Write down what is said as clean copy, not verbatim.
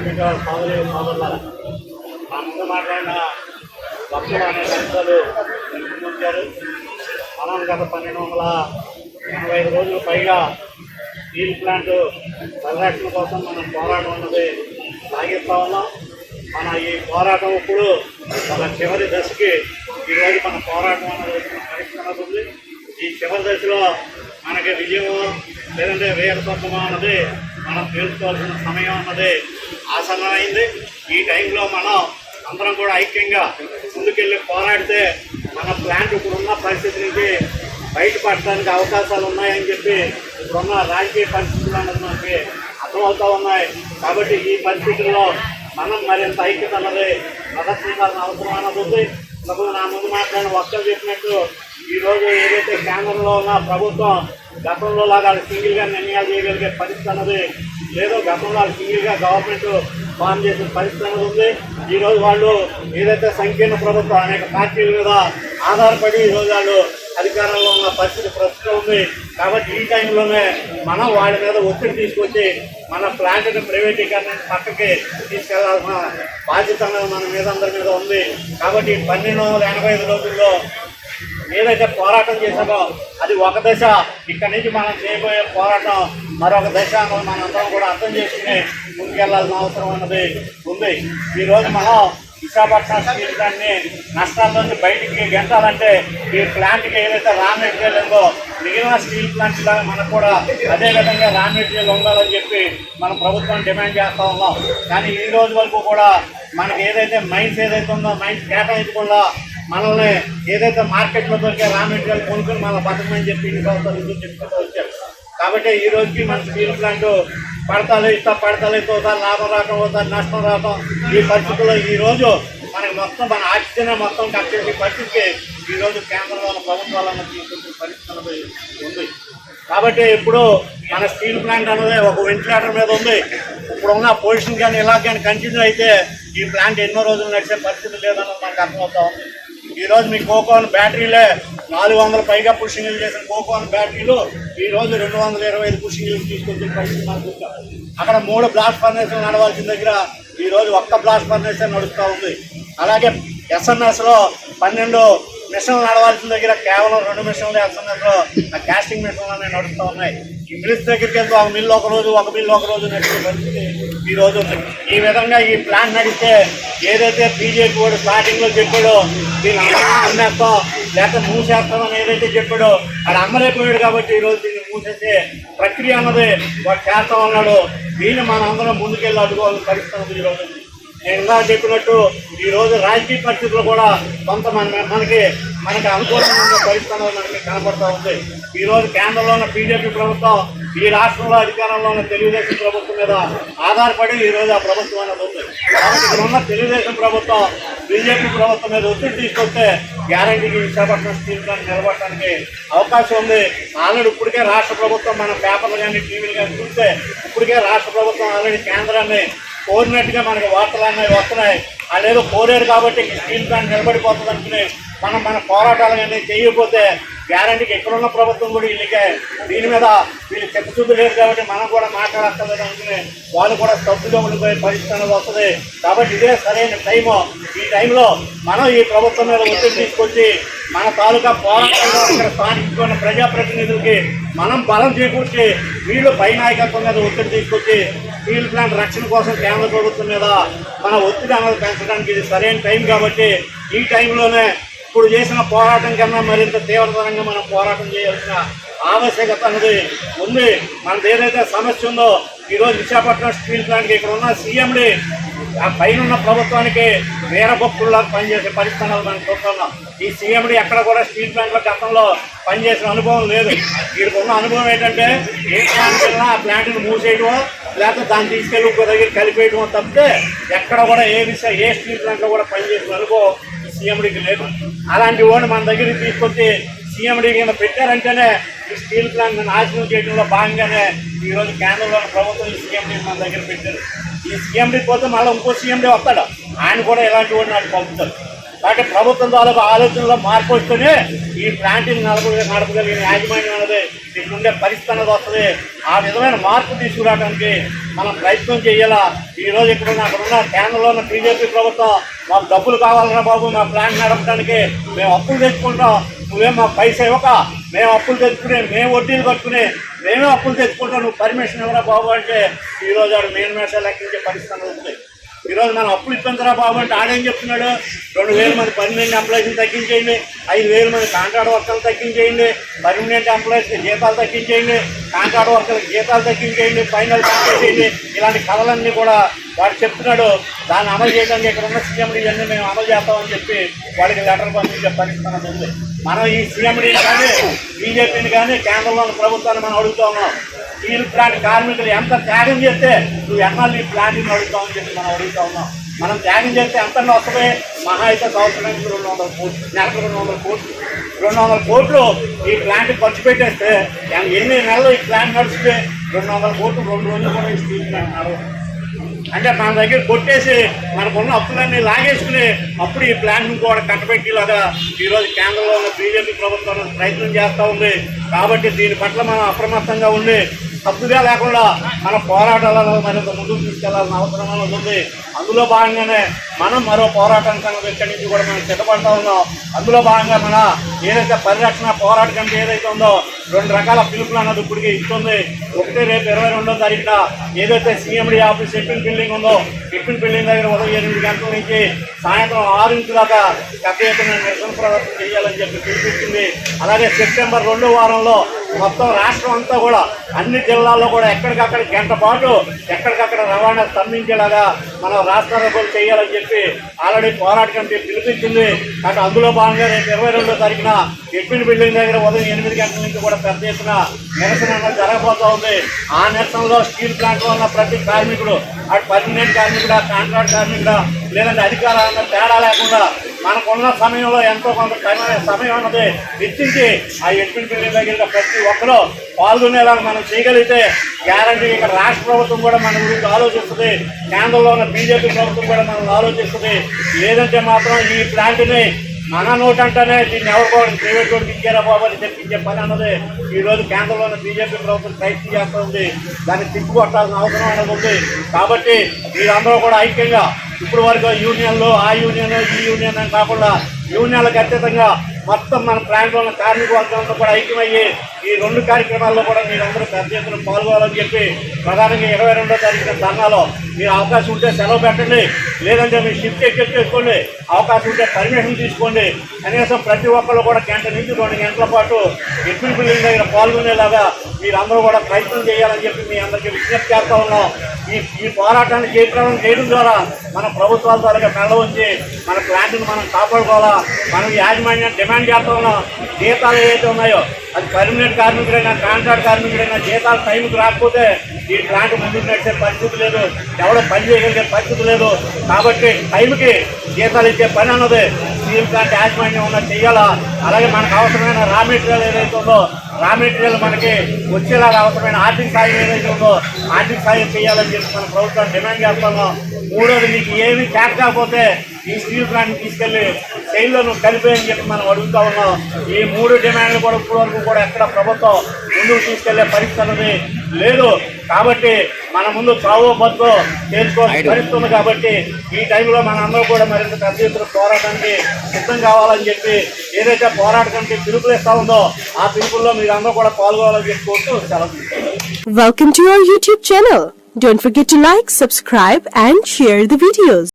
కార్మిక సోదరుల ఆ ముందు మాట్లాడిన భక్తులు అనే సంస్థలు ముందుంచారు. మనం గత 1285 రోజులు పైగా స్టీల్ ప్లాంట్ పరిరక్షణ కోసం మనం పోరాటం అన్నది సాగిస్తూ ఉన్నాం. మన ఈ పోరాటం ఇప్పుడు మన చివరి దశకి ఈరోజు మన పోరాటం అన్నది పరిష్కరిస్తుంది. ఈ చివరి దశలో మనకి విజయం లేదంటే వీరస్వప్నమా అన్నది మనం తెలుసుకోవాల్సిన సమయం అన్నది ఆసన్నమైంది. ఈ టైంలో మనం అందరం కూడా ఐక్యంగా ముందుకెళ్ళి పోరాడితే మన ప్లాంట్ ఇప్పుడున్న పరిస్థితి నుంచి బయటపడడానికి అవకాశాలు ఉన్నాయని చెప్పి ఇప్పుడున్న రాజకీయ పరిస్థితులు అన్నది మనకి అర్థమవుతూ ఉన్నాయి. కాబట్టి ఈ పరిస్థితుల్లో మనం మరింత ఐక్యత అన్నది ప్రదర్శించాల్సిన అవసరం అన్నది ఉంది. నా ముందు మాట్లాడిన వక్తలు చెప్పినట్టు ఈరోజు ఏదైతే కేంద్రంలో ఉన్న ప్రభుత్వం గతంలో లాగా సింగిల్గా నిర్ణయాలు చేయగలిగే పరిస్థితి అన్నది లేదో, గతంలో సింగిల్గా గవర్నమెంట్ ఫామ్ చేసిన పరిస్థితి అన్నది ఉంది. ఈరోజు వాళ్ళు ఏదైతే సంకీర్ణ ప్రభుత్వం అనేక పార్టీల మీద ఆధారపడి ఈరోజు వాళ్ళు అధికారంలో ఉన్న పరిస్థితి ప్రస్తుతం ఉంది. కాబట్టి ఈ టైంలోనే మనం వాళ్ళ మీద ఒత్తిడి తీసుకొచ్చి మన ప్లాంట్ని ప్రైవేటీకరణ పక్కకి తీసుకెళ్లాల్సిన బాధ్యత మన మీద అందరి మీద ఉంది. కాబట్టి 1285 రోజుల్లో ఏదైతే పోరాటం చేశామో అది ఒక దశ. ఇక్కడి నుంచి మనం చేయబోయే పోరాటం మరొక దశ అన్నది మనందరం కూడా అర్థం చేసుకుని ముందుకెళ్లాల్సిన అవసరం అన్నది ఉంది. ఈరోజు మనం విశాఖపట్నం స్టీల్ ప్లాంట్ని నష్టాల నుంచి బయటికి గెంటాలంటే ఈ ప్లాంట్కి ఏదైతే రా మెటీరియల్ ఉందో మిగిలిన స్టీల్ ప్లాంట్ లాగా మనకు కూడా అదేవిధంగా రా మెటీరియల్ ఉండాలని చెప్పి మన ప్రభుత్వం డిమాండ్ చేస్తూ ఉన్నాం. కానీ ఈ రోజు వరకు కూడా మనకి ఏదైతే మైన్స్ ఏదైతే ఉందో మైన్స్ కేటాయించకుండా మనల్ని ఏదైతే మార్కెట్లో దొరికే రా మెటీరియల్ కొనుక్కొని మన బతకమని చెప్పి ఇన్ని సంవత్సరాలు చెప్పుకుంటూ వచ్చారు. కాబట్టి ఈ రోజుకి మన స్టీల్ ప్లాంట్ పడతాలు ఒకసారి లాభం రావటం ఒకసారి నష్టం రావటం ఈ పరిస్థితుల్లో ఈరోజు మనకి మొత్తం మన ఆక్సిజన్ మొత్తం కట్ చేసే పరిస్థితికి ఈరోజు కేంద్రంలో ప్రభుత్వాలను తీసుకొచ్చే పరిస్థితి ఉంది. కాబట్టి ఇప్పుడు మన స్టీల్ ప్లాంట్ అనేది ఒక వెంటిలేటర్ మీద ఉంది. ఇప్పుడు ఉన్న పొజిషన్ కానీ ఇలా కానీ కంటిన్యూ అయితే ఈ ప్లాంట్ ఎన్నో రోజులు నడిచే పరిస్థితి లేదన్నది మనకు అర్థమవుతా ఉంది. ఈరోజు మీ కోకోన్ బ్యాటరీలే 400 పైగా పుషింగ్లు చేసిన కోకోన్ బ్యాటరీలు ఈరోజు 225 పుషింగ్లు తీసుకొచ్చే పరిస్థితి మనకు. అక్కడ 3 బ్లాస్ట్ ఫర్నేసులు నడవాల్సిన దగ్గర ఈరోజు ఒక్క బ్లాస్ట్ ఫర్నేసే నడుస్తూ ఉంది. అలాగే ఎస్ఎన్ఎస్లో 12 మిషన్లు నడవాల్సిన దగ్గర కేవలం 2 మిషన్లు ఎస్ఎన్ఎస్లో ఆ కాస్టింగ్ మిషన్లు నడుస్తూ ఉన్నాయి. ఈ మిల్స్ దగ్గరికి వెళ్తే ఒక మిల్లు ఒక రోజు నడిచే పరిస్థితి ఈరోజు ఉంది. ఈ విధంగా ఈ ప్లాంట్ నడిస్తే ఏదైతే బీజేపీ వాడు స్టార్టింగ్లో చెప్పాడో దీన్ని అమ్మేస్తాం లేకపోతే మూసేస్తామని ఏదైతే చెప్పాడో అది అమ్మలేకపోయాడు. కాబట్టి ఈరోజు దీన్ని మూసేసే ప్రక్రియ అన్నది వాడు చేస్తా ఉన్నాడు. దీన్ని మనం అందరం ముందుకెళ్ళి అడ్డుకోవాలని పరిస్థితి ఈరోజు. నేను ఇలా చెప్పినట్టు ఈరోజు రాజకీయ పరిస్థితులు కూడా కొంత మనకి అనుకూలంగా ఉన్న పరిస్థితులు మనకి కనపడుతూ ఉంది. ఈరోజు కేంద్రంలో ఉన్న బీజేపీ ప్రభుత్వం ఈ రాష్ట్రంలో అధికారంలో ఉన్న తెలుగుదేశం ప్రభుత్వం మీద ఆధారపడి ఈరోజు ఆ ప్రభుత్వం అనేది ఉంది. కాబట్టి ఇక్కడ ఉన్న తెలుగుదేశం ప్రభుత్వం బీజేపీ ప్రభుత్వం మీద ఒత్తిడి తీసుకొస్తే గ్యారంటీకి విశాఖపట్నం స్టీల్ ప్లాంట్ నిలబడటానికి అవకాశం ఉంది. ఆల్రెడీ ఇప్పటికే రాష్ట్ర ప్రభుత్వం మన పేపర్లు కానీ టీవీలు కానీ చూస్తే ఇప్పటికే రాష్ట్ర ప్రభుత్వం ఆల్రెడీ కేంద్రాన్ని కోరినట్టుగా మనకి వార్తలు అన్నవి వస్తున్నాయి. అదేదో కోరారు కాబట్టి స్టీల్ ప్లాంట్ నిలబడిపోతుంది అనుకుని మన పోరాటాలు అనేది చేయకపోతే గ్యారంటీకి ఎక్కడున్న ప్రభుత్వం కూడా వీళ్ళకి దీని మీద వీళ్ళు చిత్తశుద్ధి లేదు. కాబట్టి మనం కూడా మాట్లాడక్కర్లేదు అనుకుని వాళ్ళు కూడా తప్పుగా ఉండిపోయే పరిస్థితి వస్తుంది. కాబట్టి ఇదే సరైన టైము. ఈ టైంలో మనం ఈ ప్రభుత్వం మీద ఒత్తిడి తీసుకొచ్చి మన తాలూకా పోరాటంలో ఇక్కడ స్థానికున్న ప్రజాప్రతినిధులకి మనం బలం చేకూర్చి వీళ్ళు పై నాయకత్వం మీద ఒత్తిడి తీసుకొచ్చి స్టీల్ ప్లాంట్ రక్షణ కోసం కేంద్ర ప్రభుత్వం మీద మన ఒత్తిడి అన్నది పెంచడానికి ఇది సరైన టైం. కాబట్టి ఈ టైంలోనే ఇప్పుడు చేసిన పోరాటం కన్నా మరింత తీవ్రతరంగా మనం పోరాటం చేయాల్సిన ఆవశ్యకత అన్నది ఉంది. మనది ఏదైతే సమస్య ఉందో ఈరోజు విశాఖపట్నం స్టీల్ ప్లాంట్కి ఇక్కడ ఉన్న సీఎండి ఆ పైన ప్రభుత్వానికి వీరభక్తుల్లా పనిచేసే పరిస్థితులు మనం చూస్తున్నాం. ఈ సీఎండి ఎక్కడ కూడా స్టీల్ ప్లాంట్లో గతంలో పనిచేసిన అనుభవం లేదు. వీరికి ఉన్న అనుభవం ఏంటంటే ఏ ప్లాంట్ వెళ్ళినా ఆ ప్లాంట్ని మూసేయడమో లేకపోతే దాన్ని తీసుకెళ్ళి ఇంకో దగ్గర కలిపేయడమో తప్పితే ఎక్కడ కూడా ఏ స్టీల్ ప్లాంట్లో కూడా పనిచేసిన అనుభవం సీఎండీకి లేదు. అలాంటి వాడిని మన దగ్గరికి తీసుకొచ్చి సీఎండీ కింద పెట్టారంటేనే ఈ స్టీల్ ప్లాంట్ నాశనం చేయడంలో భాగంగానే ఈరోజు కేంద్రంలోని ప్రభుత్వం ఈ సీఎండీ మన దగ్గర పెట్టారు. ఈ సీఎండీ పోతే మళ్ళీ ఇంకో సీఎండీ వస్తాడు, ఆయన కూడా ఇలాంటి వాడిని నాకు పంపుతారు. కాబట్టి ప్రభుత్వం తాలూకు ఆలోచనలో మార్పు వస్తేనే ఈ ప్లాంట్ని నడపగలిగిన యాజమాన్యం అనేది ఇక్కడ ఉండే పరిస్థితి అనేది వస్తుంది. ఆ విధమైన మార్పు తీసుకురావడానికి మనం ప్రయత్నం చేయాలా. ఈ రోజు ఇక్కడ అక్కడున్న కేంద్రంలో ఉన్న బీజేపీ ప్రభుత్వం మాకు డబ్బులు కావాలన్నా బాబు, మా ప్లాంట్ నడపడానికి మేము అప్పులు తెచ్చుకుంటాం, నువ్వేం మాకు పైసా ఇవ్వక మేము అప్పులు తెచ్చుకుని మేము వడ్డీలు కట్టుకుని మేమే అప్పులు తెచ్చుకుంటాం, నువ్వు పర్మిషన్ ఇవ్వరా బాబు అంటే ఈరోజు ఆడు మెయిన్ మేషాలు లెక్కించే పరిస్థితి ఉంది. ఈరోజు మనం అప్పులు ఇప్పించరా బాబు అంటే ఆడేం చెప్తున్నాడు, 2000 మంది పర్మనెంట్ ఎంప్లాయీస్ని తగ్గించేయండి, 5000 మంది కాంట్రాక్ట్ వర్కర్లు తగ్గించేయండి, పర్మనెంట్ ఎంప్లాయీస్కి జీతాలు తగ్గించేయండి, కాంట్రాక్ట్ వర్కర్లకు జీతాలు తగ్గించేయండి, ఫైనల్ చేయండి, ఇలాంటి కథలన్నీ కూడా వాడు చెప్తున్నాడు. దాన్ని అమలు చేయడానికి ఇక్కడ ఉన్న సీఎండీ ఇవన్నీ మేము అమలు చేస్తామని చెప్పి వాడికి లెటర్ పంపించే పరిస్థితి ఉంది. మనం ఈ సీఎండీని కానీ బీజేపీని కానీ కేంద్రంలోని ప్రభుత్వాన్ని మనం అడుగుతా ఉన్నాం, స్టీల్ ప్లాంట్ కార్మికులు ఎంత త్యాగం చేస్తే నువ్వు ఎన్నాళ్ళు ఈ ప్లాంట్ని అడుగుతామని చెప్పి మనం అడుగుతా ఉన్నాం. మనం త్యాగం చేస్తే ఎంత వస్తుంది, మహా అయితే సంవత్సరానికి 200 కోట్లు, నెలకు 200 కోట్లు, 200 కోట్లు ఈ ప్లాంట్ ఖర్చు పెట్టేస్తే ఎన్ని నెలలు ఈ ప్లాంట్ నడిస్తే 200 కోట్లు 2 రోజులు కూడా ఈ స్టీల్ ప్లాంట్ నడవదు. అంటే మన దగ్గర కొట్టేసి మనకున్న అప్పులన్నీ లాగేసుకుని అప్పుడు ఈ ప్లాంట్ని కూడా కట్టబెట్టేలాగా ఈరోజు కేంద్రంలో ఉన్న బీజేపీ ప్రభుత్వం ప్రయత్నం చేస్తూ ఉంది. కాబట్టి దీని పట్ల మనం అప్రమత్తంగా ఉండి తప్పుగా లేకుండా మన పోరాటాలను మరింత ముందుకు తీసుకెళ్లాల్సిన అవసరం అనేది ఉంది. అందులో భాగంగానే మనం మరో పోరాటం సంగతి ఇక్కడి నుంచి కూడా మనం సిద్ధపడతా ఉన్నాం. అందులో భాగంగా మన ఏదైతే పరిరక్షణ పోరాట కమిటీ ఏదైతే ఉందో 2 రకాల పిలుపులు అన్నది ఇప్పటికీ ఇస్తుంది. ఒకటి రేపు 22వ తారీఖున ఏదైతే సీఎండీ ఆఫీస్ ఎప్పిన్ బిల్డింగ్ ఉందో, ఎప్పిన్ బిల్డింగ్ దగ్గర ఉదయం 8 గంటల నుంచి సాయంత్రం 6 దాకా పెద్ద ఎత్తున నిరసన ప్రదర్శన చేయాలని చెప్పి పిలిపించింది. అలాగే సెప్టెంబర్ 2వ వారంలో మొత్తం రాష్ట్రం అంతా కూడా అన్ని జిల్లాల్లో కూడా ఎక్కడికక్కడ గంట పాటు ఎక్కడికక్కడ రవాణా స్తంభించేలాగా మనం రాష్ట్రాలు చేయాలని చెప్పి ఆల్రెడీ పోరాట కమిటీ పిలిపించింది. అంటే అందులో భాగంగా రేపు 22వ తారీఖున ఎప్పిన్ బిల్డింగ్ దగ్గర ఉదయం 8 గంటల నుంచి కూడా పెద్ద ఎత్తున నిరసన అన్నది జరగబోతూ ఉంది. ఆ నిరసనలో స్టీల్ ప్లాంట్లో ఉన్న ప్రతి కార్మికుడు, అటు పర్మనెంట్ కార్మికుడా, కాంట్రాక్ట్ కార్మికుడా, లేదంటే అధికారాల తేడా లేకుండా మనకున్న సమయంలో ఎంతో కొంత సమయం అన్నది వెచ్చించి ఆ ఎప్పిన్ బిల్డింగ్ దగ్గర ప్రతి ఒక్కరూ పాల్గొనేలాగా మనం చేయగలిగితే గ్యారంటీ ఇక్కడ రాష్ట్ర ప్రభుత్వం కూడా మన గురించి ఆలోచిస్తుంది, కేంద్రంలో ఉన్న బీజేపీ ప్రభుత్వం కూడా మనం ఆలోచిస్తుంది. లేదంటే మాత్రం ఈ ప్లాంట్ని మన నోట్ అంటేనే దీన్ని ఎవరు ప్రైవేట్ రోడ్కి ఇచ్చారా బాబు అని తెప్పించే పని అన్నది ఈరోజు కేంద్రంలో ఉన్న బీజేపీ ప్రభుత్వం ప్రయత్నం చేస్తుంది. దాన్ని తిప్పుకొట్టాల్సిన అవసరం అనేది ఉంది. కాబట్టి మీరందరూ కూడా ఐక్యంగా ఇప్పుడు వరకు యూనియన్లు, ఆ యూనియన్, ఈ యూనియన్ అని కాకుండా యూనియన్లకు అతీతంగా మొత్తం మన ప్లాంట్లో ఉన్న కార్మిక వర్గంతో కూడా ఐక్యమయ్యి ఈ 2 కార్యక్రమాల్లో కూడా మీరందరూ పెద్ద ఎత్తున పాల్గొనాలని చెప్పి ప్రధానంగా 22వ తారీఖున ధర్నాలో మీరు అవకాశం ఉంటే సెలవు పెట్టండి, లేదంటే మీరు షిఫ్ట్ చేసుకోండి, అవకాశం ఉంటే పర్మిషన్ తీసుకోండి. కనీసం ప్రతి ఒక్కళ్ళు కూడా గంట నుంచి 2 గంటల పాటు ఎప్పిన్ బిల్డింగ్ దగ్గర పాల్గొనేలాగా మీరందరూ కూడా ప్రయత్నం చేయాలని చెప్పి మీ అందరికీ విజ్ఞప్తి చేస్తూ ఉన్నాం. ఈ పోరాటాన్ని జయప్రదం చేయడం ద్వారా మన ప్రభుత్వాల ద్వారా మెల్ల ఉంచి మన ప్లాంట్ని మనం కాపాడుకోవాలా. మనం యాజమాన్యాన్ని డిమాండ్ చేస్తూ ఉన్నాం. జీతాలు ఏవైతే ఉన్నాయో అది పర్మనెంట్ కార్మికుడైనా, కాంట్రాక్ట్ కార్మికుడైనా జీతాలు టైంకి రాకపోతే ఈ ప్లాంట్ ముందుకు నడిచే పరిస్థితి లేదు, ఎవడో పని చేయగలిగే పరిస్థితి లేదు. కాబట్టి టైంకి జీతాలు ఇచ్చే పని అన్నది స్టీల్ ప్లాంట్ యాజమాన్యం ఉన్నది చేయాలా. అలాగే మనకు అవసరమైన రా మెటీరియల్ ఏదైతే ఉందో, రా మెటీరియల్ మనకి వచ్చేలాగా అవసరమైన ఆర్థిక సాయం ఏదైతే ఉందో ఆర్థిక సాయం చేయాలని చెప్పి మన ప్రభుత్వాన్ని డిమాండ్ చేస్తున్నాం. 3వది, మీకు ఏమీ చేత కాకపోతే ఈ స్టీల్ ప్లాంట్ని తీసుకెళ్లి జైల్లో నువ్వు కలిపేయని చెప్పి మనం అడుగుతా ఉన్నాం. ఈ 3 డిమాండ్లు కూడా ఇప్పటివరకు కూడా ఎక్కడ ప్రభుత్వం ముందుకు తీసుకెళ్లే పరిస్థితి అన్నది లేదు. కాబట్టి మన ముందు చావో బతుకో తెలుసుకోవాల్సిన పరిస్థితి ఉంది. కాబట్టి ఈ టైంలో మన అందరూ కూడా మరింత పెద్ద ఎత్తున పోరాటానికి సిద్ధం కావాలని చెప్పి ఏదైతే పోరాట కమిటీ పిలుపులు ఇస్తా ఉందో ఆ పిలుపుల్లో మీరు అందరూ కూడా పాల్గొనాలని చెప్పి కోరుతూ సెలవు. Welcome to our YouTube channel. Don't forget to like, subscribe and share the videos.